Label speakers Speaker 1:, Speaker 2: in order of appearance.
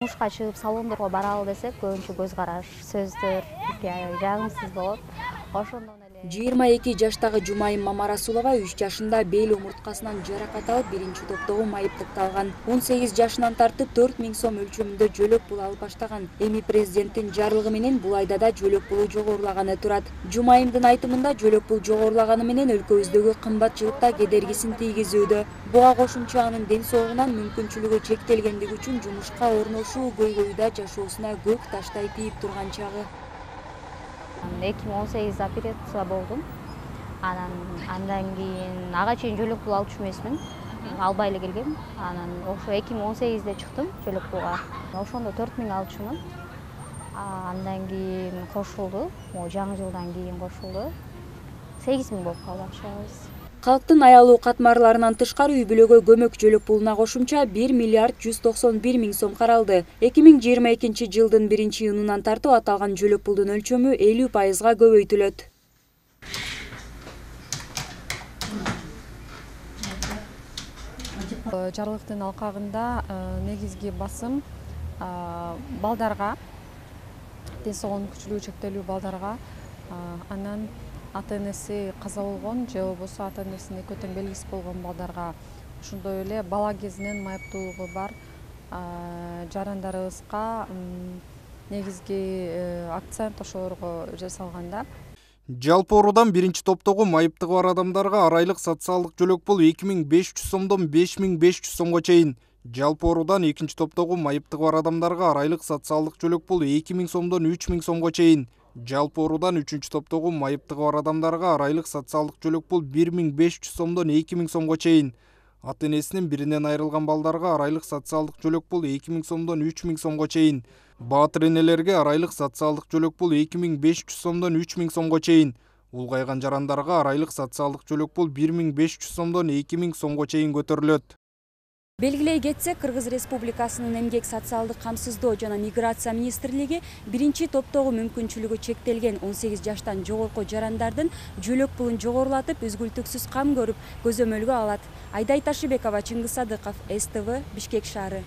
Speaker 1: Мушка чыгып салондорго баралы десек, көбүнчө көз караш, сөздөр жагымсыз болот. Ошондон эле
Speaker 2: 22 жаштагы Жумайым Мамарасулова 3 жашында бел омурткасынан жаракат алып, биринчи топтогу майыптыкталган. 18 жашынан тартып 4000 сом өлчөмүндө жөлөк пул алып баштаган. Эми президенттин жарлыгы менен бул айдада жөлөк пулу жогорулаганы турат. Жумайымдын айтымында жөлөк пул жогорулаганы менен өлкөбүздөгү кымбат жылыкта кедергисин тийгизүүдө. Буга кошумча анын ден соолугунан мүмкүнчүлүгү чектелгендиги үчүн жумушка орношуу көйгөйдө жашоосуна көк таштай тийип турган чагы.
Speaker 1: 2018 операция болдум. Андан кийин ага чейин жөлөк пул алчу эмесмин. Албай эле келгем. Анан ошо 2018-де чыктым жөлөк пулга. Ошондо 4000 алчумун. Андан кийин кошулду. Жаңы жылдан кийин кошулду. 8000 болуп калды акчабыз.
Speaker 2: Калктын аялуу катмарларынан тышкары үй-бүлөгө көмөк жөлөк пулуна кошумча 1 миллиард 191 миң сом каралды. 2022 жылдын 1-июнунан тартып аталган жөлөк пулдун өлчөмү 50%га көбөйтүлөт.
Speaker 3: Жарлыктын алкагында негизги басым балдарга, ден соолугу мүмкүнчүлүгү чектелүү балдарга, анан ата-энеси каза болгон же болбосо ата-энесине экөө тең белгисиз болгон балдарга, ошондой эле бала кезинен майыптуулугу бар жарандарыбызга негизги акцент ошолорго жасалган да.
Speaker 4: Жалпы оруудан биринчи топтогу майыптыгы бар адамдарга арайлык социалдык жөлөк пул 2500 сомдон 5500 сомго чейин. Жалпы оруудан экинчи топтогу майыптыгы бар адамдарга арайлык социалдык жөлөк пул 2000 сомдон 3000 сомго чейин. Жалпы оруудан 3-чү топтогу майыптыгы бар адамдарга арайлык социалдык жөлөк пул 1500 сомдон 2000 сомго чейин. Ата-энесинин биринен айрылган балдарга арайлык социалдык жөлөк пул 2000 сомдон 3000 сомго чейин. Баатыр энелерге арайлык социалдык жөлөк пул 2500 сомдон 3000 сомго чейин. Улгайган жарандарга арайлык социалдык жөлөк пул 1500 сомдон 2000 сомго чейин көтөрүлөт.
Speaker 2: Белгилей кетсек, Кыргыз Республикасынын эмгек социалдык камсыздоо жана миграция министрлиги биринчи топтогу мүмкүнчүлүгү чектелген 18 жаштан жогорку жарандардын жөлөк пулун жогорулатып, үзгүлтүксүз кам көрүп көзөмөлгө алат. Айдай Ташыбекова, Чыңгыз Садыков, СТВ, Бишкек шаары.